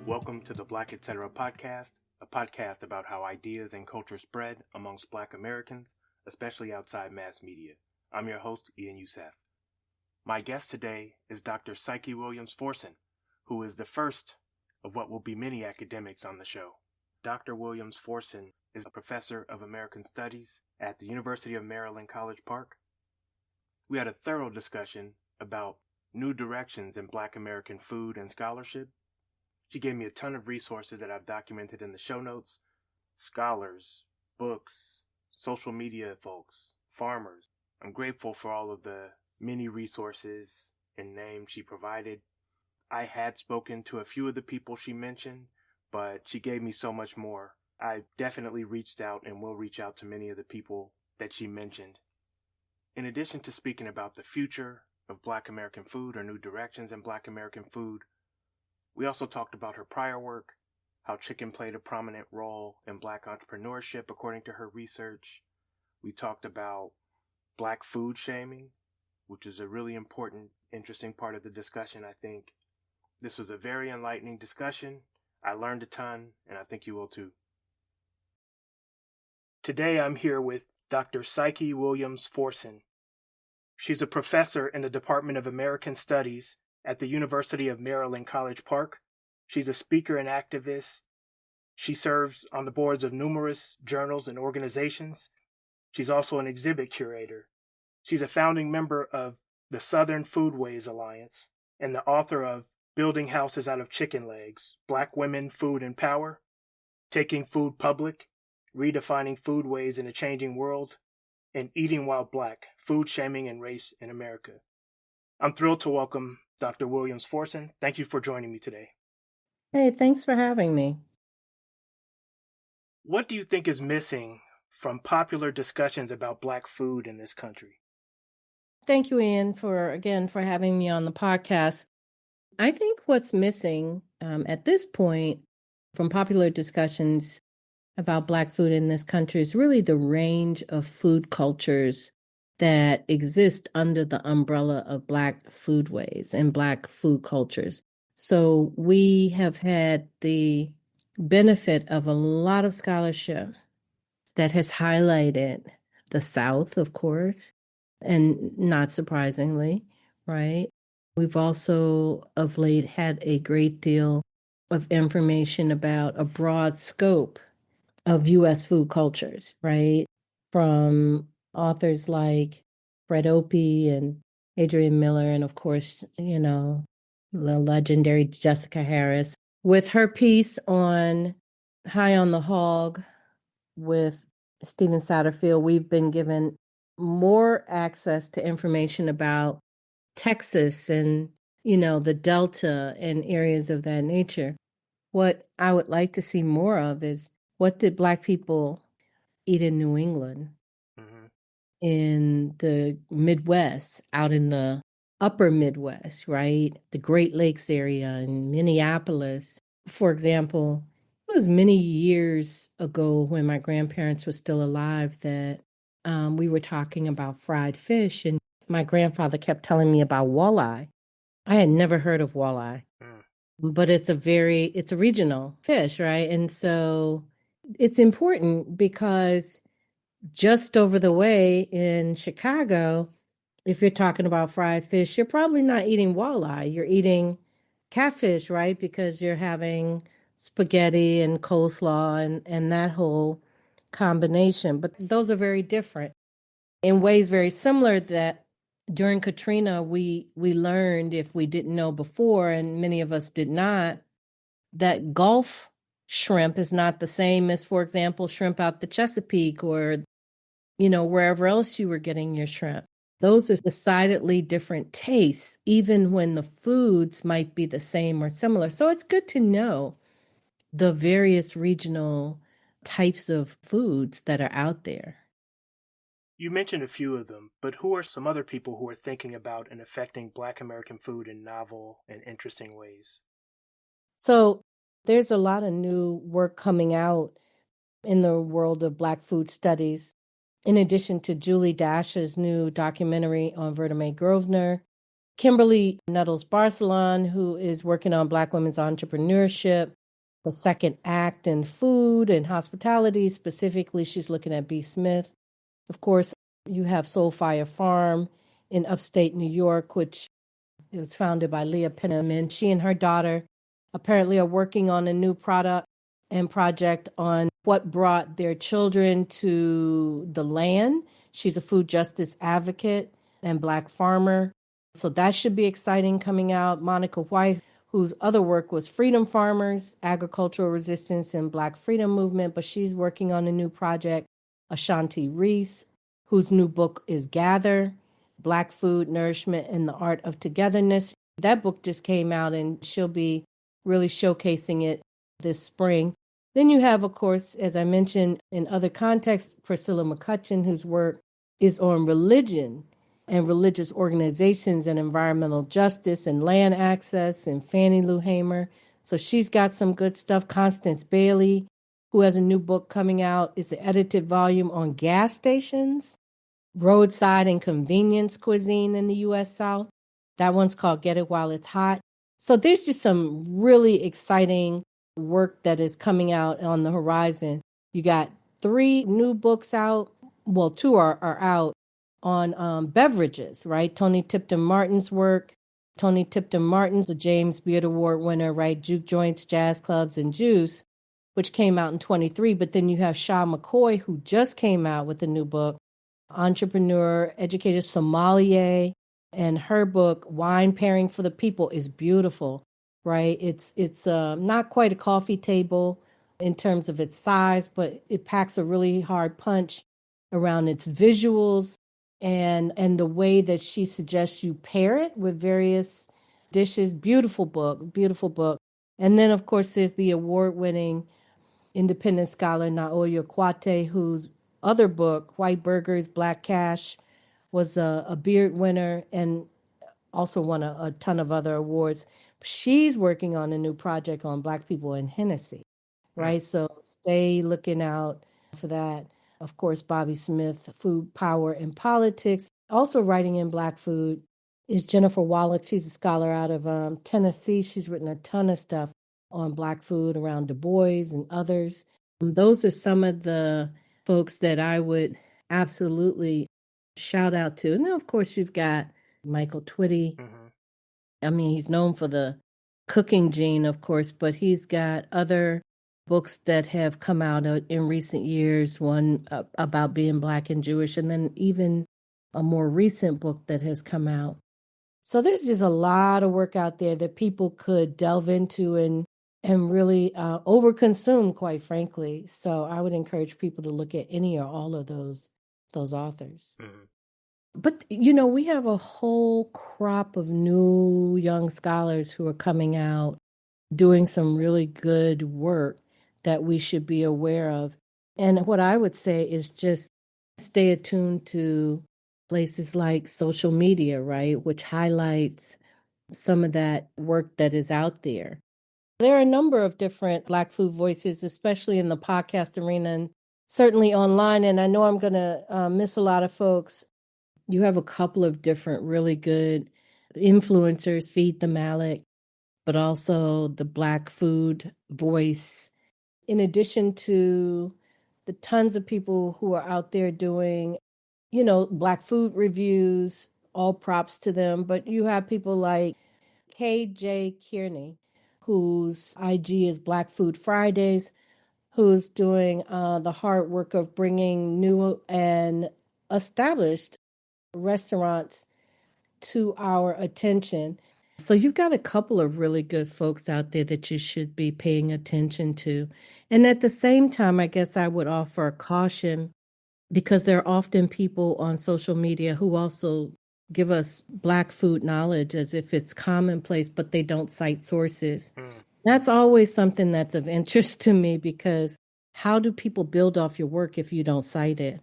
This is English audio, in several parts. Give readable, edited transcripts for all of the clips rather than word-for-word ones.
Welcome to the Black Etc. podcast, a podcast about how ideas and culture spread amongst Black Americans, especially outside mass media. I'm your host, Ian Youssef. My guest today is Dr. Psyche Williams-Forson, who is the first of what will be many academics on the show. Dr. Williams-Forson is a professor of American Studies at the University of Maryland, College Park. We had a thorough discussion about new directions in Black American food and scholarship. She gave me a ton of resources that I've documented in the show notes. Scholars, books, social media folks, farmers. I'm grateful for all of the many resources and names she provided. I had spoken to a few of the people she mentioned, but she gave me so much more. I definitely reached out and will reach out to many of the people that she mentioned. In addition to speaking about the future of Black American food or new directions in Black American food, we also talked about her prior work, how chicken played a prominent role in Black entrepreneurship according to her research. We talked about Black food shaming, which is a really important, interesting part of the discussion, I think. This was a very enlightening discussion. I learned a ton, and I think you will too. Today I'm here with Dr. Psyche Williams-Forson. She's a professor in the Department of American Studies at the University of Maryland, College Park. She's a speaker and activist. She serves on the boards of numerous journals and organizations. She's also an exhibit curator. She's a founding member of the Southern Foodways Alliance and the author of Building Houses Out of Chicken Legs, Black Women, Food, and Power, Taking Food Public, Redefining Foodways in a Changing World, and Eating While Black, Food Shaming and Race in America. I'm thrilled to welcome Dr. Williams-Forson. Thank you for joining me today. Hey, thanks for having me. What do you think is missing from popular discussions about Black food in this country? Thank you, Ian, for having me on the podcast. I think what's missing at this point from popular discussions about Black food in this country is really the range of food cultures that exist under the umbrella of Black foodways and Black food cultures. So we have had the benefit of a lot of scholarship that has highlighted the South, of course, and not surprisingly, right? We've also of late had a great deal of information about a broad scope of U.S. food cultures, right? From authors like Fred Opie and Adrienne Miller, and of course, the legendary Jessica Harris, with her piece on High on the Hog with Stephen Satterfield. We've been given more access to information about Texas and, the Delta and areas of that nature. What I would like to see more of is, what did Black people eat in New England, in the Midwest, out in the upper Midwest, right? The Great Lakes area in Minneapolis. For example, it was many years ago when my grandparents were still alive that we were talking about fried fish, and my grandfather kept telling me about walleye. I had never heard of walleye, but it's a regional fish, right? And so it's important because just over the way in Chicago, if you're talking about fried fish, you're probably not eating walleye. You're eating catfish, right? Because you're having spaghetti and coleslaw and that whole combination. But those are very different in ways very similar that during Katrina, we learned, if we didn't know before, and many of us did not, that Gulf shrimp is not the same as, for example, shrimp out the Chesapeake or, wherever else you were getting your shrimp. Those are decidedly different tastes, even when the foods might be the same or similar. So it's good to know the various regional types of foods that are out there. You mentioned a few of them, but who are some other people who are thinking about and affecting Black American food in novel and interesting ways? So there's a lot of new work coming out in the world of Black food studies. In addition to Julie Dash's new documentary on Verta Mae Grosvenor, Kimberly Nettles Barcelon, who is working on Black women's entrepreneurship, the second act in food and hospitality. Specifically, she's looking at B. Smith. Of course, you have Soul Fire Farm in upstate New York, which was founded by Leah Penniman. She and her daughter apparently are working on a new product and project on what brought their children to the land. She's a food justice advocate and Black farmer. So that should be exciting coming out. Monica White, whose other work was Freedom Farmers, Agricultural Resistance, and Black Freedom Movement, but she's working on a new project. Ashanti Reese, whose new book is Gather, Black Food, Nourishment, and the Art of Togetherness. That book just came out and she'll be really showcasing it this spring. Then you have, of course, as I mentioned in other contexts, Priscilla McCutcheon, whose work is on religion and religious organizations and environmental justice and land access, and Fannie Lou Hamer. So she's got some good stuff. Constance Bailey, who has a new book coming out. It's an edited volume on gas stations, roadside and convenience cuisine in the U.S. South. That one's called Get It While It's Hot. So there's just some really exciting work that is coming out on the horizon. You got 3 new books out. Well, 2 are out on beverages, right? Tony Tipton Martin's work. Tony Tipton Martin's a James Beard Award winner, right? Juke Joints, Jazz Clubs, and Juice, which came out in 23. But then you have Shaw McCoy, who just came out with a new book, entrepreneur, educator, sommelier, and her book, Wine Pairing for the People, is beautiful, right? It's not quite a coffee table in terms of its size, but it packs a really hard punch around its visuals and the way that she suggests you pair it with various dishes. Beautiful book, beautiful book. And then, of course, there's the award-winning independent scholar Naoya Kwate, whose other book, White Burgers, Black Cash, was a Beard winner and also won a ton of other awards. She's working on a new project on Black people in Hennessy, right? So stay looking out for that. Of course, Bobby Smith, Food, Power, and Politics. Also writing in Black food is Jennifer Wallach. She's a scholar out of Tennessee. She's written a ton of stuff on Black food around Du Bois and others. Those are some of the folks that I would absolutely shout out to. And then, of course, you've got Michael Twitty. I mean, he's known for the cooking gene, of course, but he's got other books that have come out in recent years, one about being Black and Jewish, and then even a more recent book that has come out. So there's just a lot of work out there that people could delve into and really overconsume, quite frankly. So I would encourage people to look at any or all of those authors. But, we have a whole crop of new young scholars who are coming out doing some really good work that we should be aware of. And what I would say is just stay attuned to places like social media, right, which highlights some of that work that is out there. There are a number of different Black food voices, especially in the podcast arena and certainly online. And I know I'm going to miss a lot of folks. You have a couple of different really good influencers, Feed the Malik, but also the Black food voice, in addition to the tons of people who are out there doing, Black food reviews, all props to them. But you have people like KJ Kearney, whose IG is Black Food Fridays, who's doing the hard work of bringing new and established restaurants to our attention. So you've got a couple of really good folks out there that you should be paying attention to. And at the same time, I guess I would offer a caution, because there are often people on social media who also give us Black food knowledge as if it's commonplace, but they don't cite sources. That's always something that's of interest to me, because how do people build off your work if you don't cite it?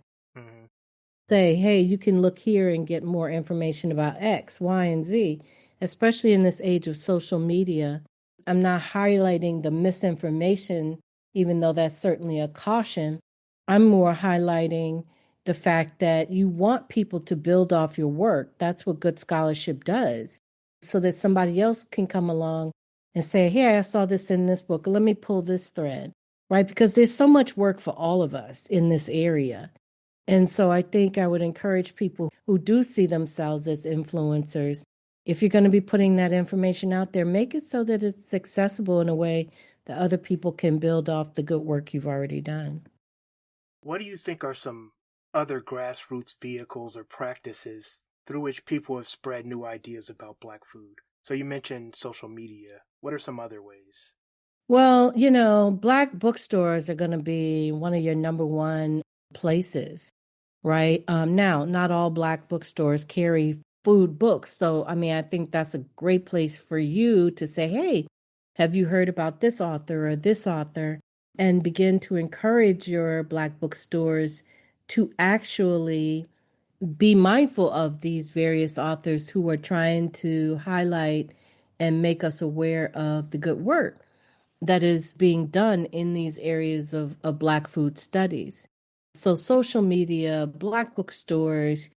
Say, hey, you can look here and get more information about X, Y, and Z, especially in this age of social media. I'm not highlighting the misinformation, even though that's certainly a caution. I'm more highlighting, the fact that you want people to build off your work. That's what good scholarship does, so that somebody else can come along and say, hey, I saw this in this book. Let me pull this thread, right? Because there's so much work for all of us in this area. And so I think I would encourage people who do see themselves as influencers, if you're going to be putting that information out there, make it so that it's accessible in a way that other people can build off the good work you've already done. What do you think are some other grassroots vehicles or practices through which people have spread new ideas about Black food? So you mentioned social media. What are some other ways? Well, Black bookstores are going to be one of your number one places, right? Now, not all Black bookstores carry food books. So, I mean, I think that's a great place for you to say, hey, have you heard about this author or this author? And begin to encourage your Black bookstores to actually be mindful of these various authors who are trying to highlight and make us aware of the good work that is being done in these areas of Black food studies. So, social media, Black bookstores.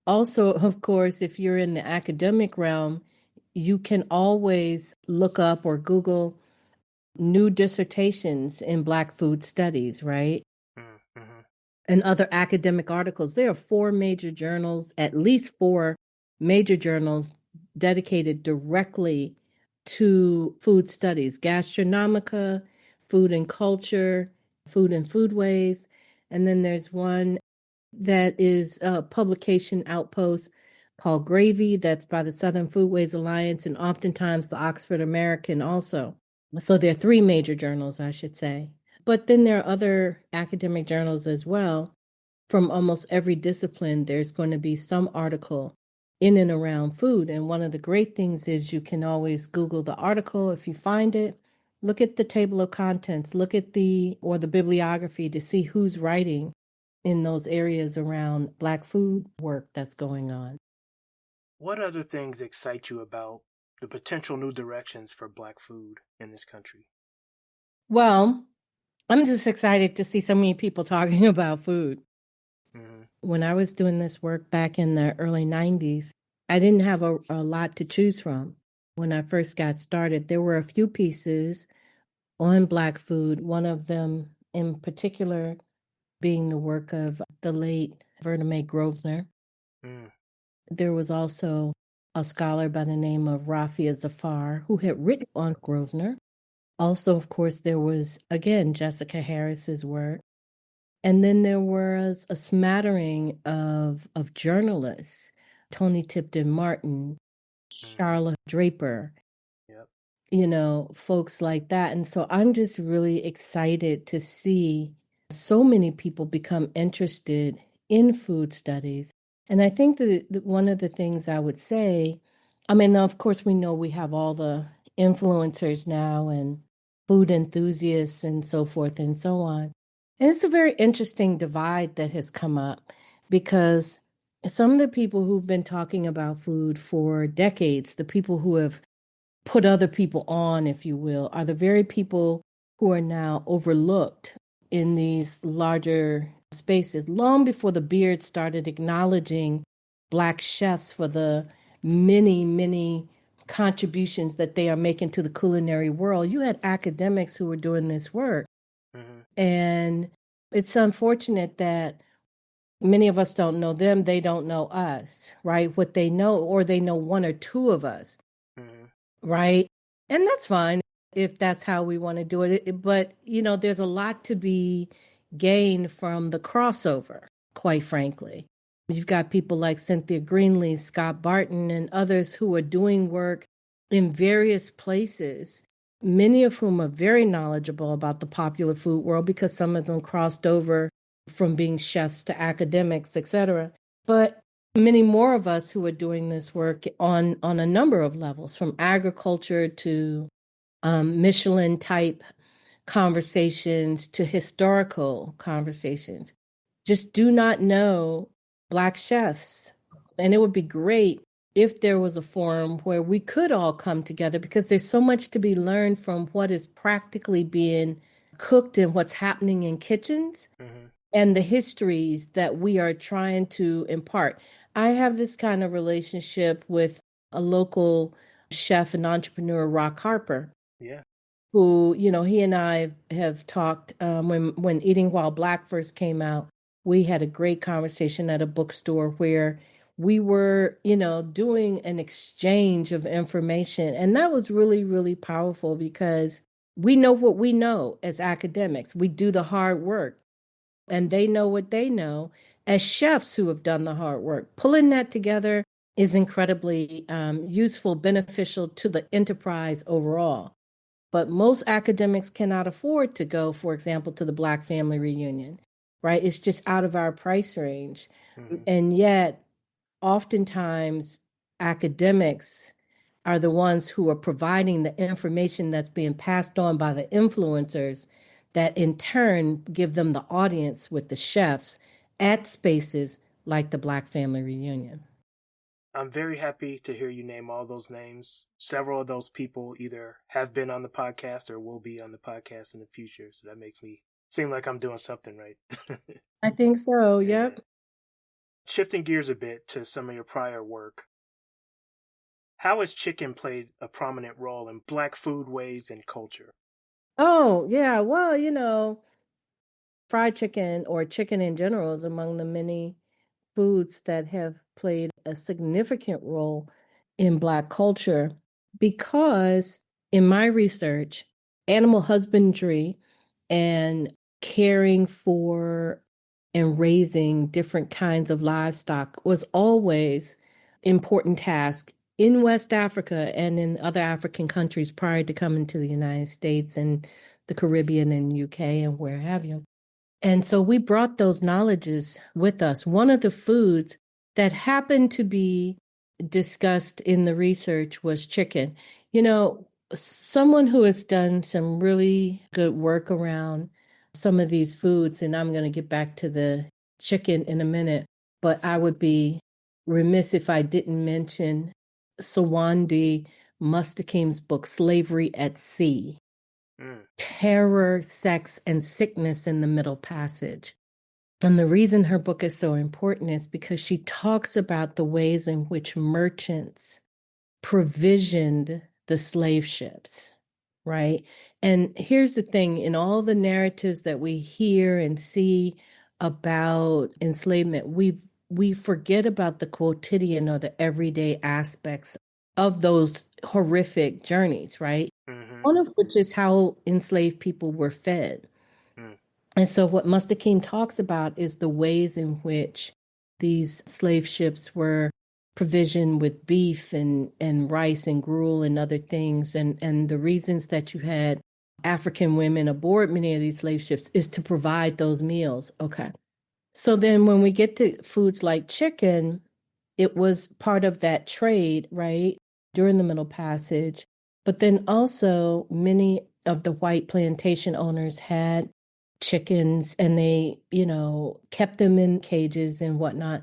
Also, of course, if you're in the academic realm, you can always look up or Google new dissertations in Black food studies, right? Mm-hmm. And other academic articles. There are four major journals, at least four major journals dedicated directly to food studies: Gastronomica, Food and Culture, Food and Foodways. And then there's one that is a publication outpost called Gravy, that's by the Southern Foodways Alliance, and oftentimes the Oxford American also. So there are three major journals, I should say. But then there are other academic journals as well. From almost every discipline, there's going to be some article in and around food. And one of the great things is you can always Google the article. If you find it, look at the table of contents, look at the bibliography to see who's writing in those areas around Black food work that's going on. What other things excite you about the potential new directions for Black food in this country? Well, I'm just excited to see so many people talking about food. Mm-hmm. When I was doing this work back in the early 90s, I didn't have a lot to choose from. When I first got started, there were a few pieces on Black food, one of them in particular being the work of the late Verna Mae Grosvenor. Mm. There was also a scholar by the name of Rafia Zafar who had written on Grosvenor. Also, of course, there was, again, Jessica Harris's work. And then there was a smattering of journalists, Tony Tipton Martin, Mm-hmm. Charlotte Draper, Yep. folks like that. And so I'm just really excited to see so many people become interested in food studies. And I think that one of the things I would say, I mean, now, of course, we know we have all the influencers now and food enthusiasts and so forth and so on. And it's a very interesting divide that has come up because some of the people who've been talking about food for decades, the people who have put other people on, if you will, are the very people who are now overlooked in these larger spaces. Long before the Beard started acknowledging Black chefs for the many, many contributions that they are making to the culinary world, you had academics who were doing this work. Mm-hmm. And it's unfortunate that many of us don't know them, they don't know us, right? What they know, or they know one or two of us, Mm-hmm. right? And that's fine if that's how we want to do it. But, there's a lot to be gained from the crossover, quite frankly. You've got people like Cynthia Greenlee, Scott Barton, and others who are doing work in various places, many of whom are very knowledgeable about the popular food world because some of them crossed over from being chefs to academics, etc. But many more of us who are doing this work on a number of levels, from agriculture to Michelin type conversations to historical conversations, just do not know Black chefs. And it would be great if there was a forum where we could all come together, because there's so much to be learned from what is practically being cooked and what's happening in kitchens. Mm-hmm. and the histories that we are trying to impart. I have this kind of relationship with a local chef and entrepreneur, Rock Harper, Yeah. who, he and I have talked when Eating While Black first came out. We had a great conversation at a bookstore where we were, doing an exchange of information. And that was really, really powerful because we know what we know as academics. We do the hard work, and they know what they know as chefs who have done the hard work. Pulling that together is incredibly useful, beneficial to the enterprise overall. But most academics cannot afford to go, for example, to the Black family reunion, right? It's just out of our price range. Hmm. And yet, oftentimes, academics are the ones who are providing the information that's being passed on by the influencers that in turn give them the audience with the chefs at spaces like the Black family reunion. I'm very happy to hear you name all those names. Several of those people either have been on the podcast or will be on the podcast in the future. So that makes me seem like I'm doing something right. I think so. Yeah. Yep. Shifting gears a bit to some of your prior work, how has chicken played a prominent role in Black foodways and culture? Oh, yeah. Well, fried chicken or chicken in general is among the many foods that have played a significant role in Black culture because, in my research, animal husbandry and caring for and raising different kinds of livestock was always important task in West Africa and in other African countries prior to coming to the United States and the Caribbean and UK and where have you. And so we brought those knowledges with us. One of the foods that happened to be discussed in the research was chicken. Someone who has done some really good work around some of these foods, and I'm going to get back to the chicken in a minute, but I would be remiss if I didn't mention Sawandi Mustakim's book, Slavery at Sea. Mm. Terror, sex, and sickness in the Middle Passage. And the reason her book is so important is because she talks about the ways in which merchants provisioned the slave ships, right? And here's the thing, in all the narratives that we hear and see about enslavement, we forget about the quotidian or the everyday aspects of those horrific journeys, right? Hmm. One of which is how enslaved people were fed. Mm. And so, what Mustakim talks about is the ways in which these slave ships were provisioned with beef and rice and gruel and other things. And the reasons that you had African women aboard many of these slave ships is to provide those meals. Okay. So then when we get to foods like chicken, it was part of that trade, right, during the Middle Passage. But then also, many of the white plantation owners had chickens and they, kept them in cages and whatnot.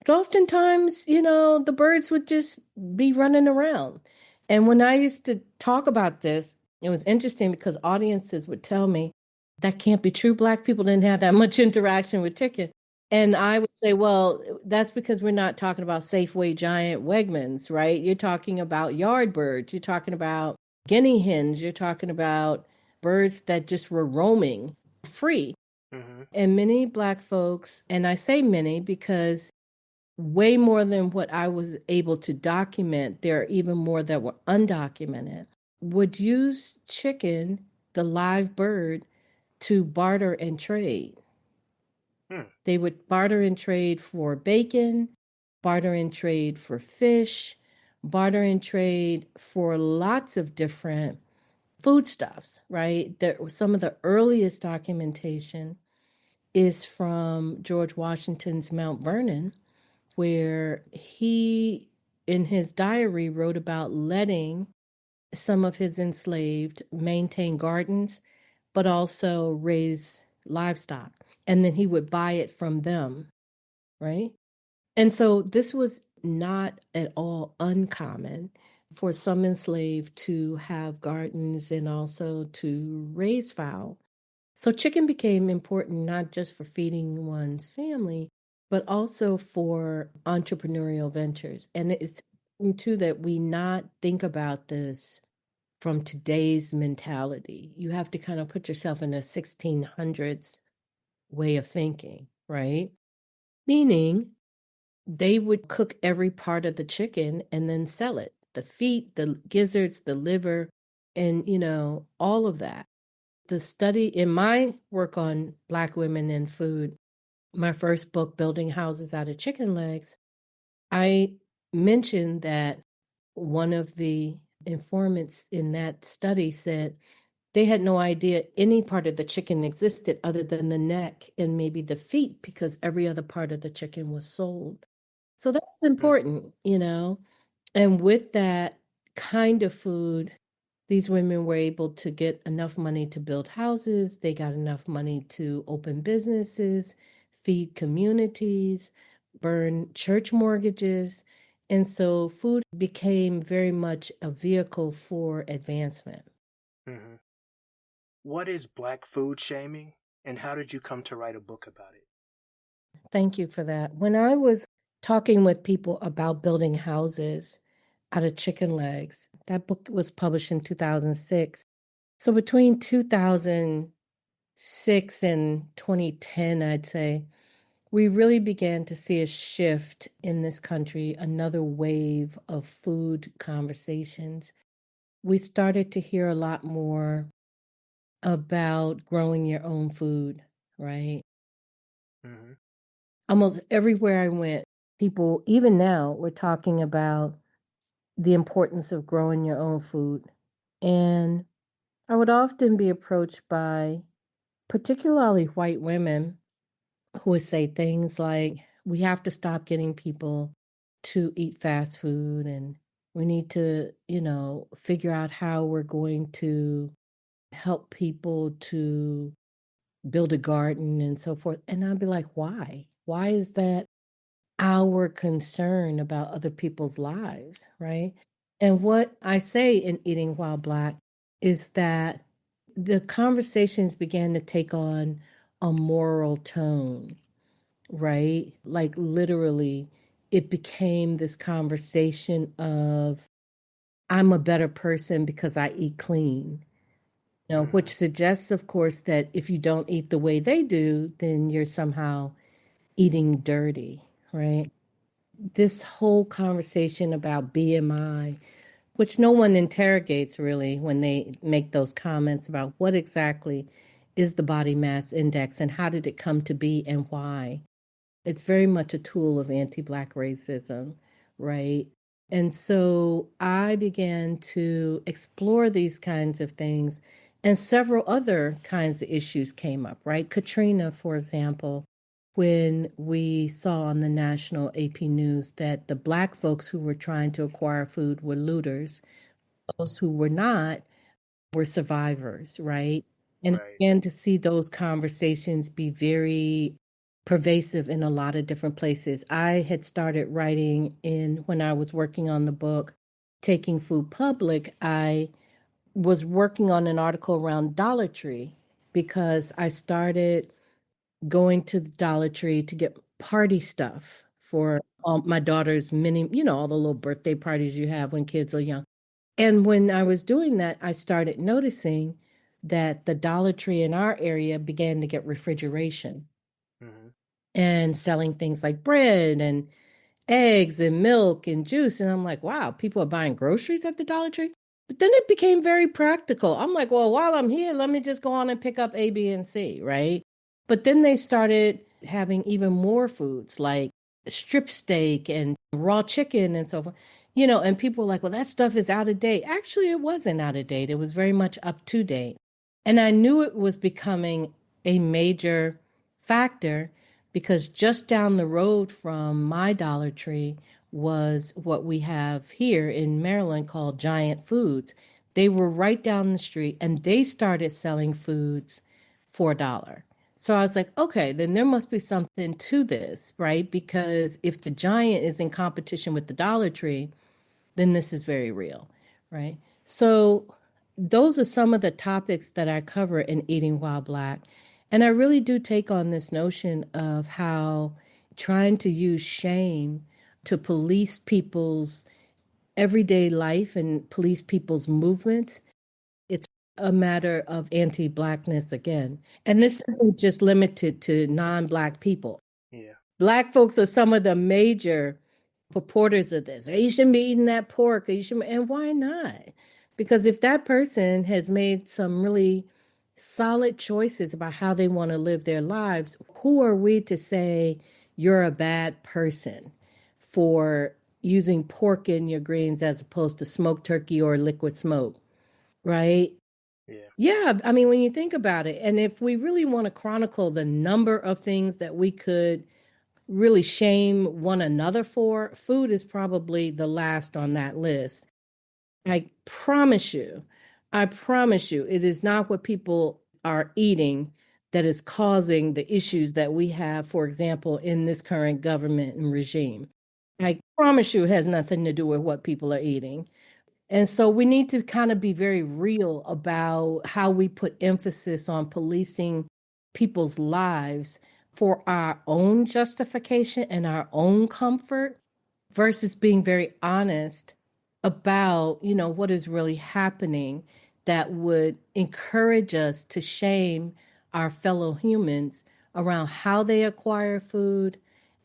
But oftentimes, the birds would just be running around. And when I used to talk about this, it was interesting because audiences would tell me that can't be true. Black people didn't have that much interaction with chicken. And I would say, well, that's because we're not talking about Safeway giant Wegmans, right? You're talking about yard birds. You're talking about guinea hens. You're talking about birds that just were roaming free. Hmm. And many Black folks, and I say many because way more than what I was able to document, there are even more that were undocumented, would use chicken, the live bird, to barter and trade. Mm. They would barter and trade for bacon, barter and trade for fish, barter and trade for lots of different foodstuffs, right? Some of the earliest documentation is from George Washington's Mount Vernon, where he, in his diary, wrote about letting some of his enslaved maintain gardens, but also raise livestock. And then he would buy it from them, right? And so this was not at all uncommon for some enslaved to have gardens and also to raise fowl. So chicken became important not just for feeding one's family, but also for entrepreneurial ventures. And it's too that we not think about this from today's mentality. You have to kind of put yourself in a 1600s way of thinking, right? Meaning they would cook every part of the chicken and then sell it. The feet, the gizzards, the liver, and all of that. The study in my work on Black women and food, my first book, Building Houses Out of Chicken Legs, I mentioned that one of the informants in that study said they had no idea any part of the chicken existed other than the neck and maybe the feet because every other part of the chicken was sold. So that's Mm, important. And with that kind of food, these women were able to get enough money to build houses. They got enough money to open businesses, feed communities, burn church mortgages. And so food became very much a vehicle for advancement. mhm. What is Black food shaming, and how did you come to write a book about it? Thank you for that. When I was talking with people about building houses out of chicken legs, that book was published in 2006. So between 2006 and 2010, I'd say, we really began to see a shift in this country, another wave of food conversations. We started to hear a lot more about growing your own food, right? Hmm. Almost everywhere I went, people, even now, were talking about the importance of growing your own food. And I would often be approached by particularly white women who would say things like, we have to stop getting people to eat fast food and we need to, figure out how we're going to help people to build a garden and so forth. And I'd be like, why? Why is that our concern about other people's lives, right? And what I say in Eating While Black is that the conversations began to take on a moral tone, right? Like literally, it became this conversation of, I'm a better person because I eat clean. Which Hmm. suggests, of course, that if you don't eat the way they do, then you're somehow eating dirty, right? This whole conversation about BMI, which no one interrogates really when they make those comments about what exactly is the body mass index and how did it come to be and why. It's very much a tool of anti-Black racism, right? And so I began to explore these kinds of things, and several other kinds of issues came up, right? Katrina, for example, when we saw on the national AP news that the Black folks who were trying to acquire food were looters, those who were not were survivors, right? And Right. again, to see those conversations be very pervasive in a lot of different places. I had started writing when I was working on the book, Taking Food Public, I was working on an article around Dollar Tree because I started going to the Dollar Tree to get party stuff for my daughter's many, all the little birthday parties you have when kids are young. And when I was doing that, I started noticing that the Dollar Tree in our area began to get refrigeration Hmm. and selling things like bread and eggs and milk and juice. And I'm like, wow, people are buying groceries at the Dollar Tree. But then it became very practical. I'm like, well, while I'm here, let me just go on and pick up A, B, and C, right? But then they started having even more foods like strip steak and raw chicken and so forth. And people were like, well, that stuff is out of date. Actually, it wasn't out of date. It was very much up to date. And I knew it was becoming a major factor because just down the road from my Dollar Tree was what we have here in Maryland called Giant Foods. They were right down the street and they started selling foods for $1. So I was like, okay, then there must be something to this, right? Because if the Giant is in competition with the Dollar Tree, then this is very real, right? So those are some of the topics that I cover in Eating While Black. And I really do take on this notion of how trying to use shame to police people's everyday life and police people's movements, it's a matter of anti-Blackness again. And this isn't just limited to non-Black people. Yeah. Black folks are some of the major purporters of this. You shouldn't be eating that pork. Or you should, and why not? Because if that person has made some really solid choices about how they want to live their lives, who are we to say you're a bad person for using pork in your greens as opposed to smoked turkey or liquid smoke, right? Yeah. Yeah, I mean, when you think about it, and if we really want to chronicle the number of things that we could really shame one another for, food is probably the last on that list. I promise you, I promise you, it is not what people are eating that is causing the issues that we have, for example, in this current government and regime. I promise you, it has nothing to do with what people are eating. And so we need to kind of be very real about how we put emphasis on policing people's lives for our own justification and our own comfort versus being very honest about, what is really happening that would encourage us to shame our fellow humans around how they acquire food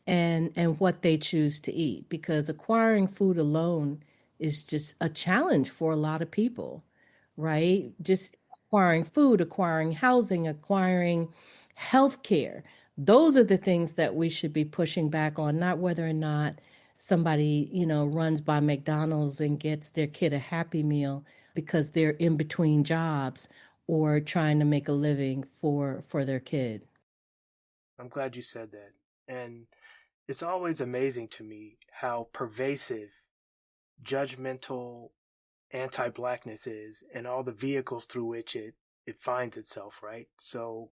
and what they choose to eat, because acquiring food alone is just a challenge for a lot of people, right? Just acquiring food, acquiring housing, acquiring health care. Those are the things that we should be pushing back on, not whether or not somebody, runs by McDonald's and gets their kid a Happy Meal because they're in between jobs or trying to make a living for their kid. I'm glad you said that. And it's always amazing to me how pervasive judgmental anti-Blackness is and all the vehicles through which it finds itself, right? So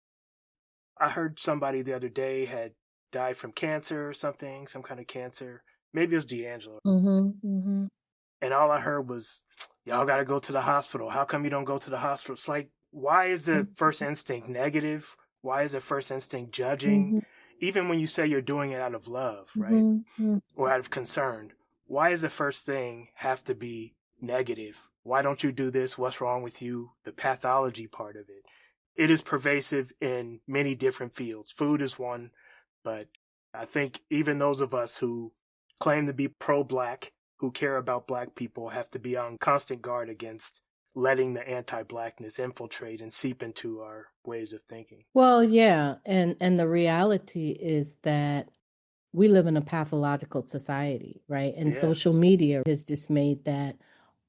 I heard somebody the other day had died from cancer or something, some kind of cancer. Maybe it was D'Angelo. Mm-hmm, mm-hmm, And all I heard was, y'all got to go to the hospital. How come you don't go to the hospital? It's like, why is the first instinct negative? Why is the first instinct judging? mm-hmm, Even when you say you're doing it out of love, right? mm-hmm. Or out of concern, why does the first thing have to be negative? Why don't you do this? What's wrong with you? The pathology part of it. It is pervasive in many different fields. Food is one, but I think even those of us who claim to be pro-Black, who care about Black people, have to be on constant guard against letting the anti-Blackness infiltrate and seep into our ways of thinking. Well, yeah, and the reality is that we live in a pathological society, right? And Yeah, social media has just made that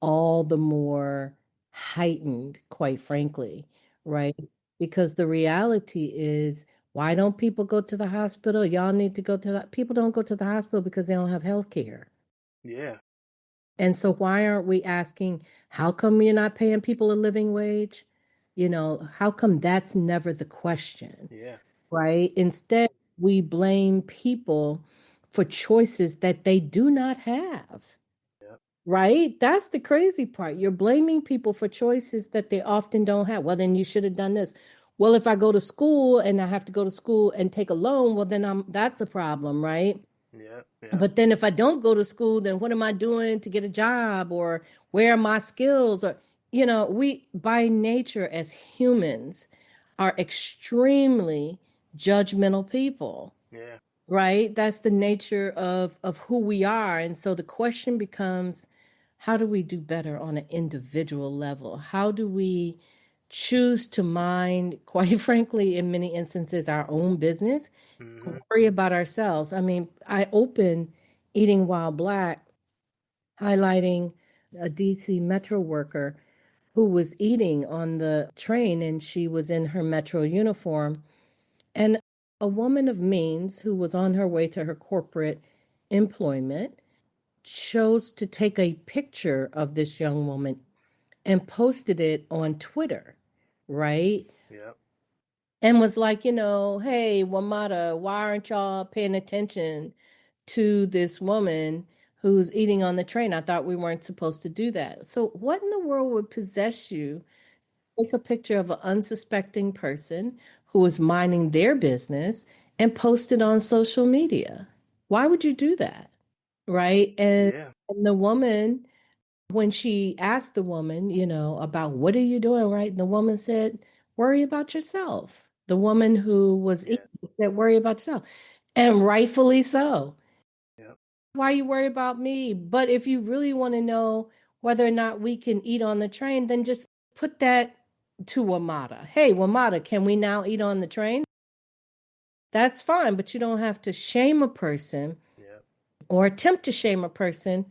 all the more heightened, quite frankly, right? Because the reality is, why don't people go to the hospital? Y'all need to go to the people don't go to the hospital because they don't have health care. yeah, And so why aren't we asking, how come you're not paying people a living wage? How come that's never the question? yeah, Right? Instead, we blame people for choices that they do not have. yeah, Right? That's the crazy part. You're blaming people for choices that they often don't have. Well, then you should have done this. Well, if I go to school and I have to go to school and take a loan, well, then that's a problem, right? yeah, yeah, But then if I don't go to school, then what am I doing to get a job, or where are my skills? Or, we by nature as humans are extremely judgmental people, yeah. right? That's the nature of who we are. And so the question becomes, how do we do better on an individual level? How do we choose to mind, quite frankly, in many instances, our own business, Mm-hmm. worry about ourselves? I mean, I open Eating While Black highlighting a DC Metro worker who was eating on the train, and she was in her Metro uniform. And a woman of means who was on her way to her corporate employment chose to take a picture of this young woman and posted it on Twitter, right? Yeah, And was like, hey, Wamata, why aren't y'all paying attention to this woman who's eating on the train. I thought we weren't supposed to do that. So what in the world would possess you? Take a picture of an unsuspecting person who is minding their business and post it on social media. Why would you do that? Right. Yeah. And the woman, when she asked the woman, about what are you doing, right? And the woman said, worry about yourself. The woman who was Yeah. eating said, worry about yourself. And rightfully so. Yep. Why you worry about me? But if you really want to know whether or not we can eat on the train, then just put that to Wamada. Hey, Wamada, can we now eat on the train? That's fine, but you don't have to shame a person Yep. or attempt to shame a person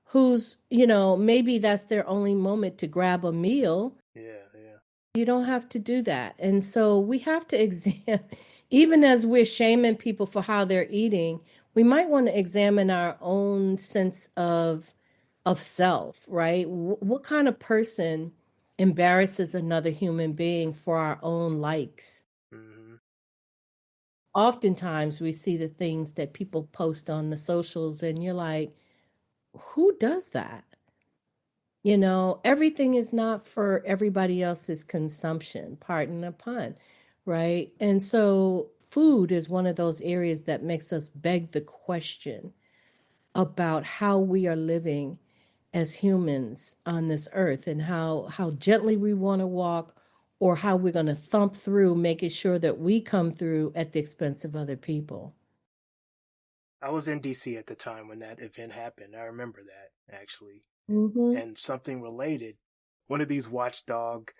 who's, maybe that's their only moment to grab a meal. Yeah. Yeah. You don't have to do that. And so we have to examine, even as we're shaming people for how they're eating, we might want to examine our own sense of self, right? What kind of person embarrasses another human being for our own likes? Mm-hmm. Oftentimes we see the things that people post on the socials and you're like, who does that? Everything is not for everybody else's consumption, pardon the pun, right? And so food is one of those areas that makes us beg the question about how we are living as humans on this earth and how gently we want to walk or how we're going to thump through, making sure that we come through at the expense of other people. I was in DC at the time when that event happened. I remember that actually. Mm-hmm. And something related. One of these watchdog,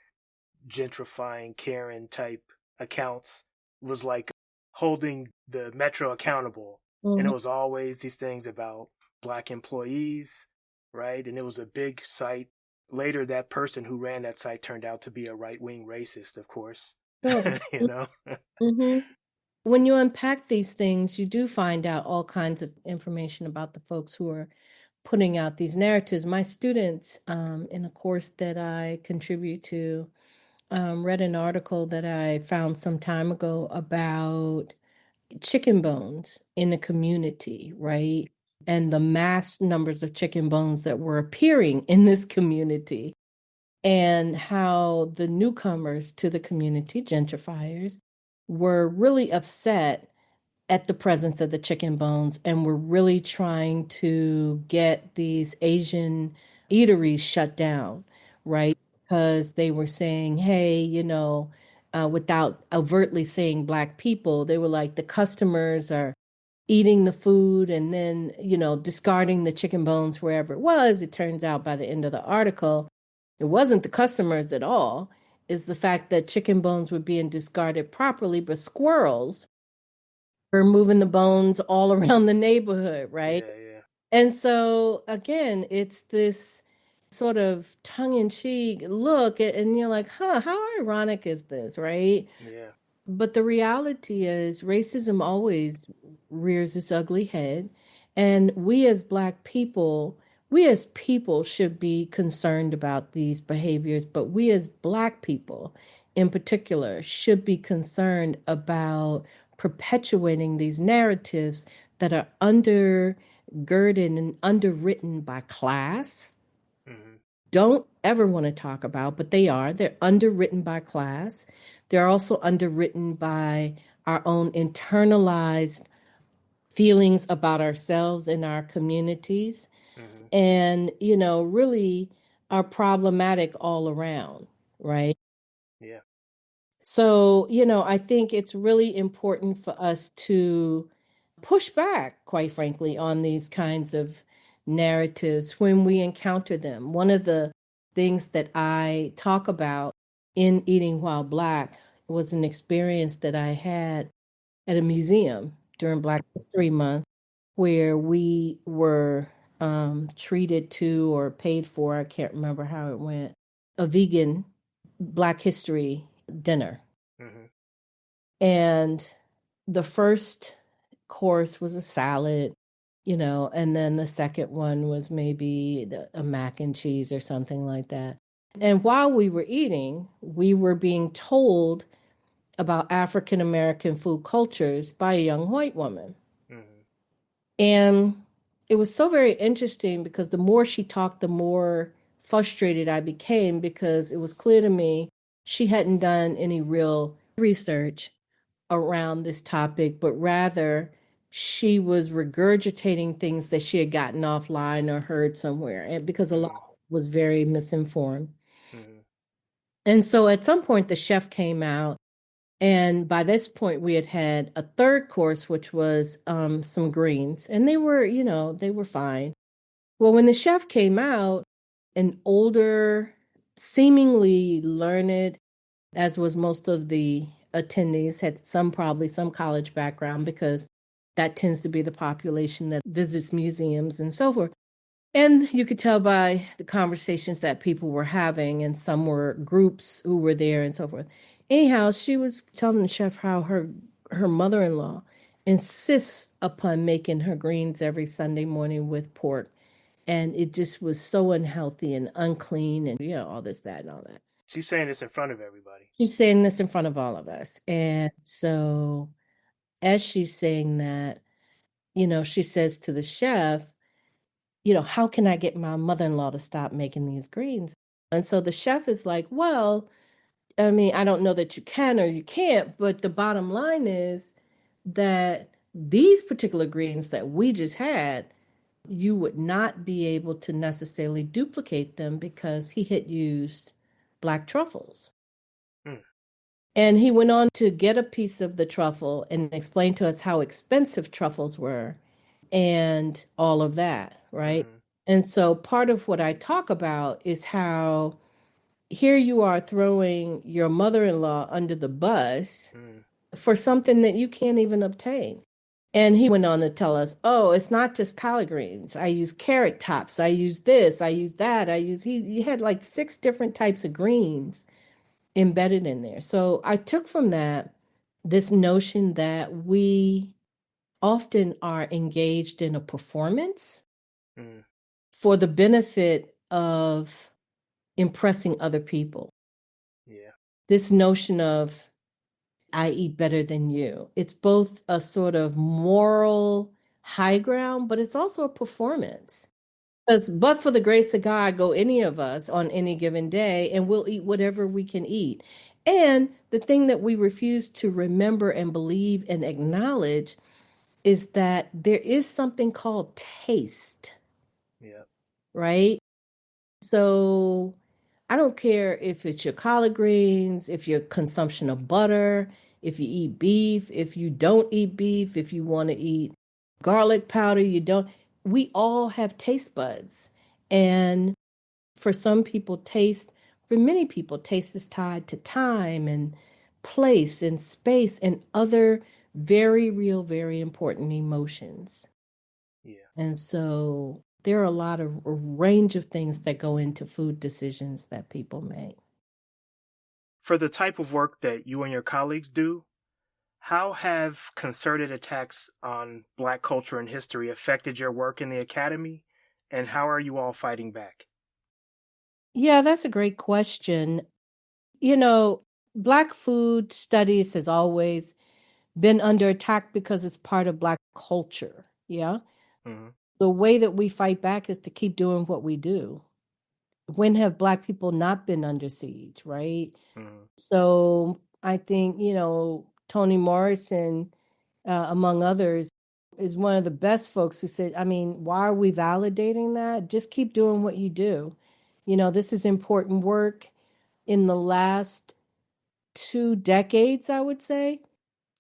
gentrifying Karen type accounts was like holding the metro accountable. And it Mm-hmm. was always these things about black employees, right? And it was a big site. Later, that person who ran that site turned out to be a right wing racist, of course. Sure. you know? Mm-hmm. When you unpack these things, you do find out all kinds of information about the folks who are putting out these narratives. My students, in a course that I contribute to, read an article that I found some time ago about chicken bones in the community, right? And the mass numbers of chicken bones that were appearing in this community, and how the newcomers to the community, gentrifiers, were really upset at the presence of the chicken bones and were really trying to get these Asian eateries shut down, right? Because they were saying, hey, without overtly saying Black people, they were like, the customers are eating the food and then, discarding the chicken bones wherever it was. It turns out by the end of the article, it wasn't the customers at all. It's the fact that chicken bones were being discarded properly, but squirrels were moving the bones all around the neighborhood, right? Yeah, yeah, And so again, it's this sort of tongue-in-cheek look, and you're like, huh, how ironic is this, right? yeah. But the reality is racism always rears its ugly head. And we as people should be concerned about these behaviors, but we as Black people in particular should be concerned about perpetuating these narratives that are undergirded and underwritten by class. Mm-hmm. Don't ever want to talk about, but they are. They're underwritten by class. They're also underwritten by our own internalized feelings about ourselves and our communities, Mm-hmm. and, really are problematic all around, right? Yeah. So, I think it's really important for us to push back, quite frankly, on these kinds of narratives when we encounter them. One of the things that I talk about in Eating While Black was an experience that I had at a museum during Black History Month, where we were treated to or paid for, I can't remember how it went, a vegan Black History dinner. Mm-hmm. And the first course was a salad, and then the second one was maybe a mac and cheese or something like that. And while we were eating, we were being told about African American food cultures by a young white woman. Mm-hmm. And it was so very interesting because the more she talked, the more frustrated I became because it was clear to me she hadn't done any real research around this topic, but rather she was regurgitating things that she had gotten offline or heard somewhere, and because a lot Mm, was very misinformed. mm, And so at some point, the chef came out, and by this point, we had had a third course, which was some greens, and they were, they were fine. Well, when the chef came out, an older, seemingly learned, as was most of the attendees, had probably some college background because that tends to be the population that visits museums and so forth. And you could tell by the conversations that people were having, and some were groups who were there and so forth. Anyhow, she was telling the chef how her mother-in-law insists upon making her greens every Sunday morning with pork. And it just was so unhealthy and unclean and, all this, that, and all that. she's saying this in front of everybody. She's saying this in front of all of us. And so as she's saying that, she says to the chef, how can I get my mother-in-law to stop making these greens? And so the chef is like, well, I mean, I don't know that you can or you can't, but the bottom line is that these particular greens that we just had, you would not be able to necessarily duplicate them because he had used black truffles. Mm, And he went on to get a piece of the truffle and explain to us how expensive truffles were and all of that, right? mm, And so part of what I talk about is how here you are throwing your mother-in-law under the bus mm, for something that you can't even obtain. And he went on to tell us, oh, it's not just collard greens. I use carrot tops. I use this. I use that. He had like 6 different types of greens embedded in there. So I took from that this notion that we often are engaged in a performance mm, for the benefit of impressing other people. yeah. This notion of I eat better than you. It's both a sort of moral high ground, but it's also a performance. Because, but for the grace of God, go any of us on any given day, and we'll eat whatever we can eat. And the thing that we refuse to remember and believe and acknowledge is that there is something called taste, Yeah. right? So I don't care if it's your collard greens, if your consumption of butter, if you eat beef, if you don't eat beef, if you want to eat garlic powder, you don't. We all have taste buds. And for some people, for many people, taste is tied to time and place and space and other very real, very important emotions. Yeah. And so there are a range of things that go into food decisions that people make. For the type of work that you and your colleagues do, how have concerted attacks on Black culture and history affected your work in the academy, and how are you all fighting back? Yeah, that's a great question. You know, Black food studies has always been under attack because it's part of Black culture. Yeah. Mm-hmm. The way that we fight back is to keep doing what we do. When have Black people not been under siege, right? Mm-hmm. So I think, Toni Morrison, among others, is one of the best folks who said, I mean, why are we validating that? Just keep doing what you do. This is important work. In the last 2 decades, I would say,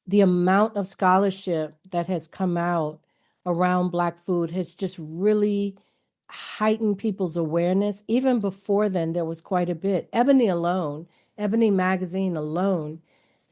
the amount of scholarship that has come out around Black food has just really heightened people's awareness. Even before then, there was quite a bit. Ebony Magazine alone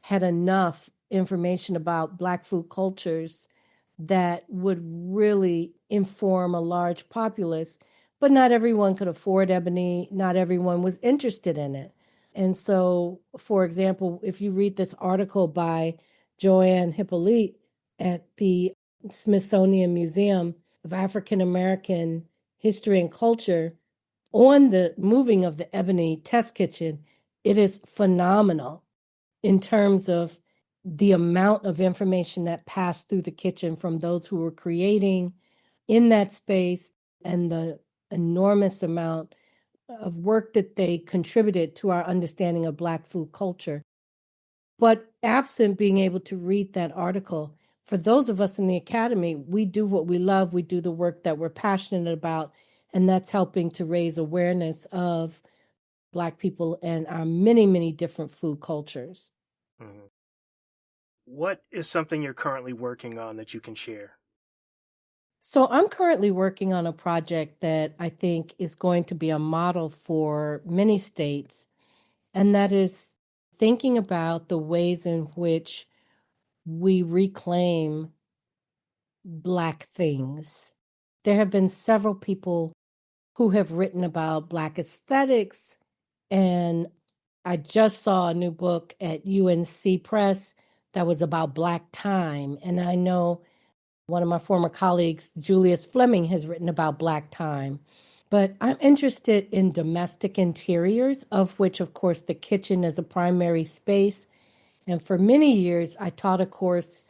had enough information about Black food cultures that would really inform a large populace. But not everyone could afford Ebony, not everyone was interested in it. And so, for example, if you read this article by Joanne Hippolyte at the Smithsonian Museum of African American History and Culture on the moving of the Ebony Test Kitchen, it is phenomenal in terms of the amount of information that passed through the kitchen from those who were creating in that space and the enormous amount of work that they contributed to our understanding of Black food culture. But absent being able to read that article, for those of us in the academy, we do what we love, we do the work that we're passionate about, and that's helping to raise awareness of Black people and our many, many different food cultures. Mm-hmm. What is something you're currently working on that you can share? So I'm currently working on a project that I think is going to be a model for many states, and that is thinking about the ways in which we reclaim Black things. There have been several people who have written about Black aesthetics, and I just saw a new book at UNC Press that was about Black time. And I know one of my former colleagues, Julius Fleming, has written about Black time. But I'm interested in domestic interiors, of which, of course, the kitchen is a primary space. And for many years, I taught a course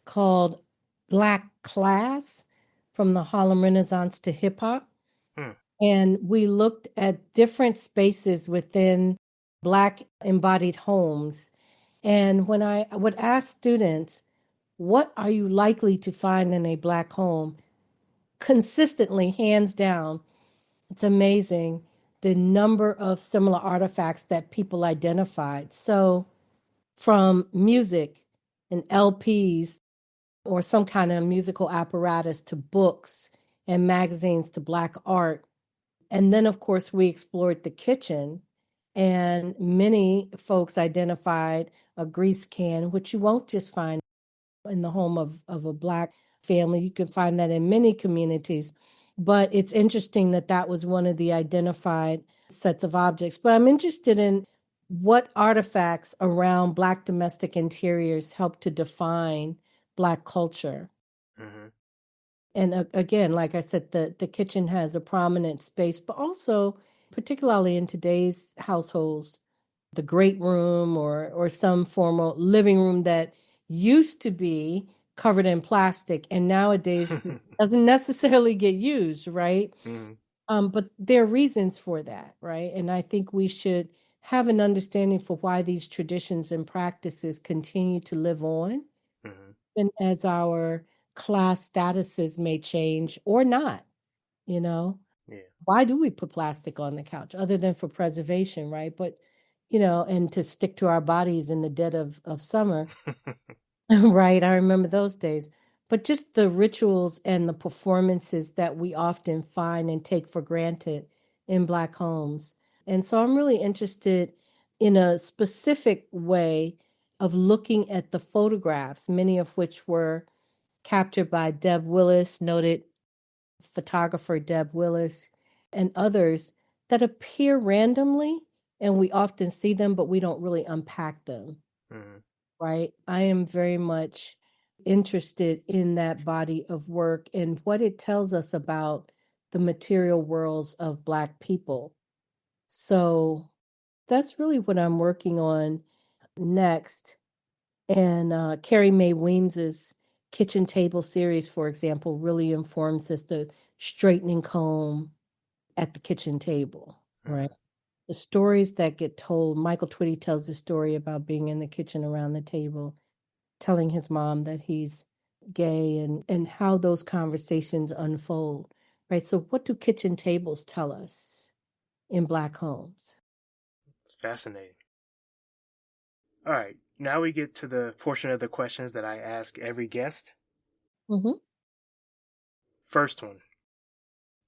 called Black Class, from the Harlem Renaissance to hip hop. Hmm. And we looked at different spaces within Black embodied homes. And when I would ask students, what are you likely to find in a Black home? Consistently, hands down, it's amazing the number of similar artifacts that people identified. So, from music and LPs or some kind of musical apparatus to books and magazines to Black art. And then, of course, we explored the kitchen, and many folks identified a grease can, which you won't just find in the home of a Black family. You can find that in many communities. But it's interesting that that was one of the identified sets of objects. But I'm interested in what artifacts around Black domestic interiors help to define Black culture. Mm-hmm. And again, like I said, the kitchen has a prominent space, but also, particularly in today's households, the great room or some formal living room that used to be covered in plastic and nowadays doesn't necessarily get used, right? Mm-hmm. But there are reasons for that, right? And I think we should have an understanding for why these traditions and practices continue to live on, Mm-hmm. and as our class statuses may change or not, you know? Yeah. Why do we put plastic on the couch other than for preservation, right? But, and to stick to our bodies in the dead of summer, right? I remember those days. But just the rituals and the performances that we often find and take for granted in Black homes. And so I'm really interested in a specific way of looking at the photographs, many of which were captured by Deb Willis, noted photographer Deb Willis, and others that appear randomly, and we often see them, but we don't really unpack them, Mm-hmm. right? I am very much interested in that body of work and what it tells us about the material worlds of Black people. So that's really what I'm working on next. And Carrie Mae Weems's kitchen table series, for example, really informs us the straightening comb at the kitchen table, right? Mm-hmm. The stories that get told. Michael Twitty tells the story about being in the kitchen around the table, telling his mom that he's gay, and how those conversations unfold, right? So what do kitchen tables tell us in Black homes? It's fascinating. All right. Now we get to the portion of the questions that I ask every guest. Mm-hmm. First one.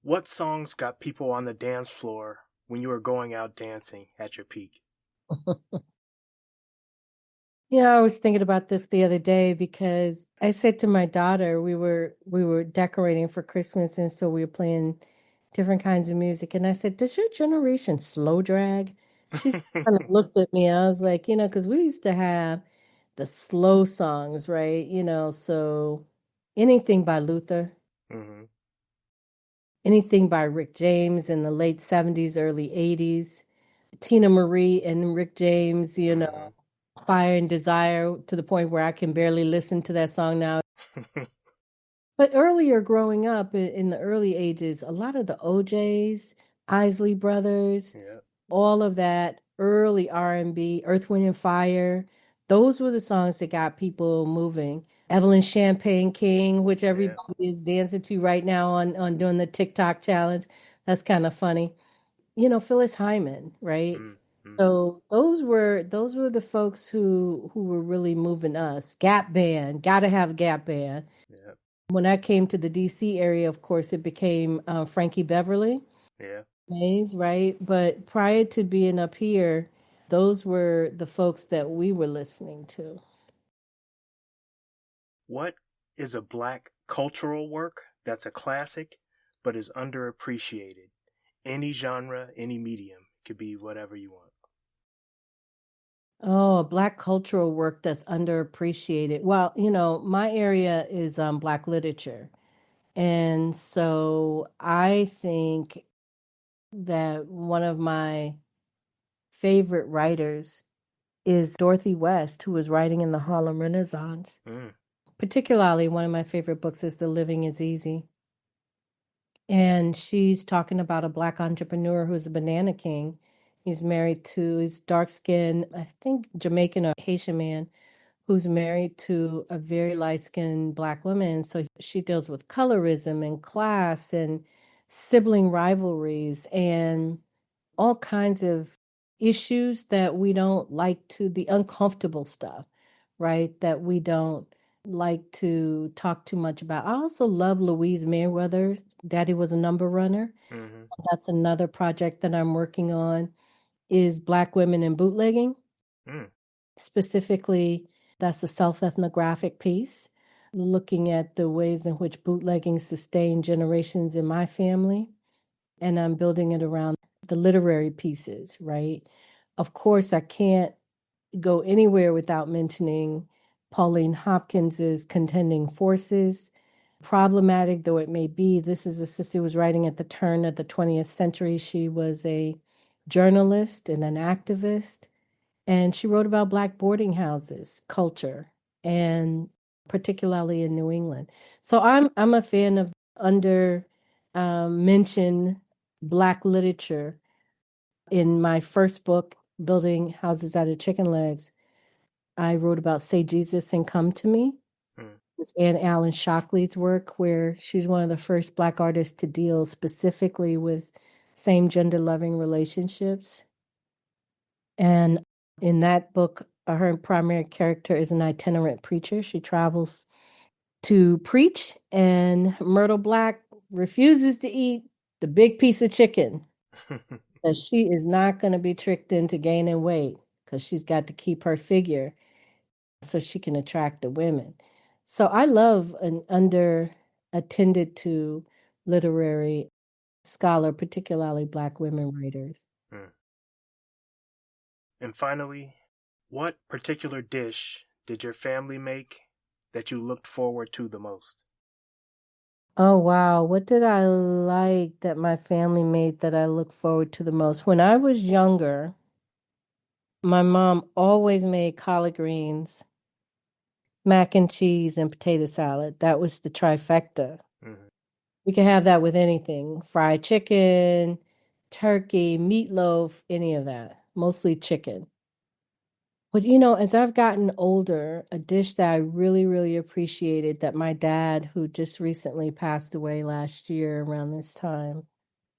What songs got people on the dance floor when you were going out dancing at your peak? I was thinking about this the other day because I said to my daughter, we were decorating for Christmas, and so we were playing different kinds of music. And I said, "Does your generation slow drag?" She kind of looked at me. I was like, because we used to have the slow songs, right? So anything by Luther, Mm-hmm. anything by Rick James in the late 70s, early 80s, Tina Marie and Rick James, Fire and Desire, to the point where I can barely listen to that song now. Mm-hmm. But earlier growing up in the early ages, a lot of the OJs, Isley Brothers, Yeah. all of that early R&B, Earth, Wind and Fire, those were the songs that got people moving. Evelyn Champagne King, which Yeah. everybody is dancing to right now on doing the TikTok challenge. That's kind of funny. Phyllis Hyman, right? Mm-hmm. So those were the folks who were really moving us. Gap Band, gotta have Gap Band. Yeah. When I came to the DC area, of course, it became Frankie Beverly Yeah. Mays, right? But prior to being up here, those were the folks that we were listening to. What is a Black cultural work that's a classic but is underappreciated? Any genre, any medium. Could be whatever you want. Oh, Black cultural work that's underappreciated. Well, my area is Black literature. And so I think that one of my favorite writers is Dorothy West, who was writing in the Harlem Renaissance. Mm. Particularly, one of my favorite books is The Living is Easy. And she's talking about a Black entrepreneur who's a banana king. He's dark skinned, I think Jamaican or Haitian man, who's married to a very light skinned Black woman. So she deals with colorism and class and sibling rivalries and all kinds of issues that we don't like the uncomfortable stuff, right? That we don't like to talk too much about. I also love Louise Mayweather. Daddy was a number runner. Mm-hmm. That's another project that I'm working on is Black women in bootlegging. Mm. Specifically, that's a self-ethnographic piece, looking at the ways in which bootlegging sustained generations in my family. And I'm building it around the literary pieces, right? Of course, I can't go anywhere without mentioning Pauline Hopkins's Contending Forces. Problematic though it may be, this is a sister who was writing at the turn of the 20th century. She was a journalist and an activist, and she wrote about Black boarding houses culture, and particularly in New England. So I'm a fan of under mentioned Black literature. In my first book, Building Houses Out of Chicken Legs, I wrote about Say Jesus and Come to Me. Mm. It's Anne Allen Shockley's work, where she's one of the first Black artists to deal specifically with same gender loving relationships. And in that book, her primary character is an itinerant preacher. She travels to preach, and Myrtle Black refuses to eat the big piece of chicken. That she is not going to be tricked into gaining weight because she's got to keep her figure so she can attract the women. So I love an under attended to literary scholar, particularly Black women writers. Mm. And finally, what particular dish did your family make that you looked forward to the most? Oh, wow. What did I like that my family made that I look forward to the most? When I was younger, my mom always made collard greens, mac and cheese, and potato salad. That was the trifecta. Mm-hmm. We could have that with anything, fried chicken, turkey, meatloaf, any of that, mostly chicken. But as I've gotten older, a dish that I really, really appreciated that my dad, who just recently passed away last year around this time,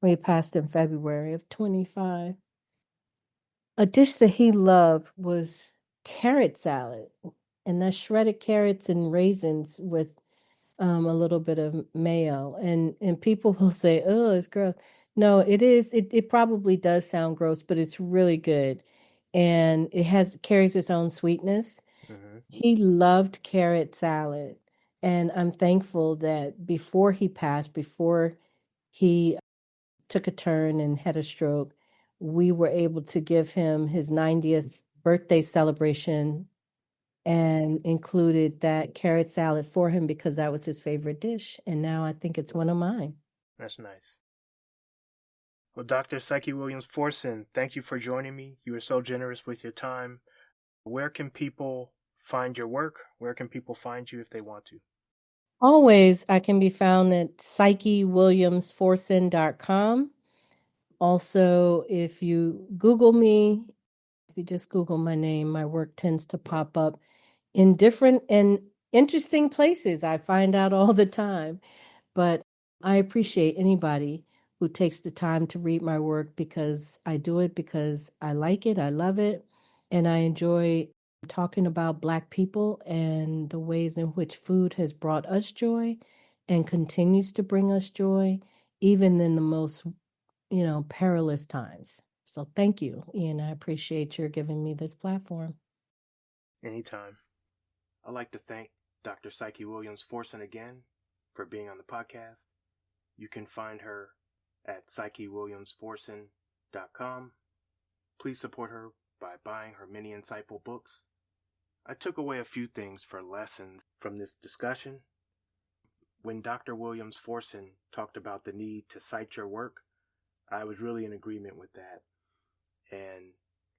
he passed in February of 25. A dish that he loved was carrot salad, and that's shredded carrots and raisins with a little bit of mayo. And people will say, "Oh, it's gross." No, it is. It probably does sound gross, but it's really good, and it carries its own sweetness. Mm-hmm. He loved carrot salad, and I'm thankful that before he passed, before he took a turn and had a stroke, we were able to give him his 90th birthday celebration and included that carrot salad for him because that was his favorite dish. And now I think it's one of mine. That's nice. Well, Dr. Psyche Williams-Forson, thank you for joining me. You were so generous with your time. Where can people find your work? Where can people find you if they want to? Always, I can be found at PsycheWilliams-Forson.com. Also, if you Google me, if you just Google my name, my work tends to pop up in different and interesting places. I find out all the time. But I appreciate anybody who takes the time to read my work, because I do it because I like it, I love it, and I enjoy talking about Black people and the ways in which food has brought us joy and continues to bring us joy, even in the most, perilous times. So thank you, Ian. I appreciate your giving me this platform. Anytime. I'd like to thank Dr. Psyche Williams-Forson again for being on the podcast. You can find her at PsycheWilliams-Forson.com. Please support her by buying her many insightful books. I took away a few things for lessons from this discussion. When Dr. Williams-Forson talked about the need to cite your work, I was really in agreement with that. And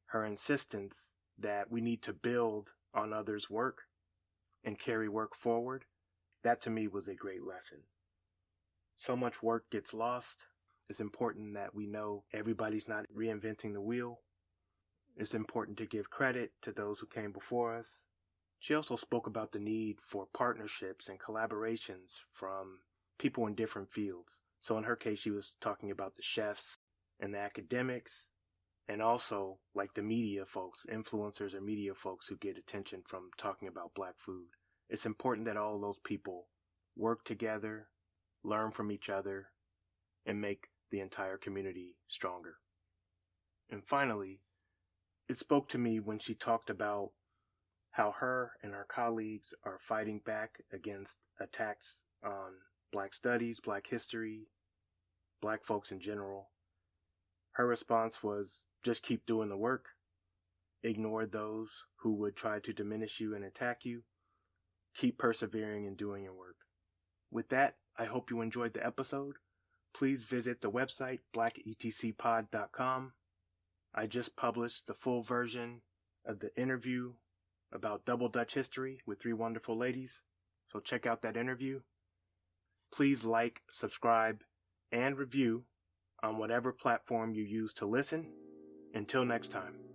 her insistence that we need to build on others' work and carry work forward, that to me was a great lesson. So much work gets lost. It's important that we know everybody's not reinventing the wheel. It's important to give credit to those who came before us. She also spoke about the need for partnerships and collaborations from people in different fields. So in her case, she was talking about the chefs and the academics, and also like the media folks, influencers or media folks who get attention from talking about Black food. It's important that all those people work together, learn from each other, and make the entire community stronger. And finally, it spoke to me when she talked about how her and her colleagues are fighting back against attacks on Black studies, Black history, Black folks in general. Her response was, just keep doing the work. Ignore those who would try to diminish you and attack you. Keep persevering and doing your work. With that, I hope you enjoyed the episode. Please visit the website, blacketcpod.com. I just published the full version of the interview about Double Dutch history with three wonderful ladies. So check out that interview. Please like, subscribe, and review on whatever platform you use to listen. Until next time.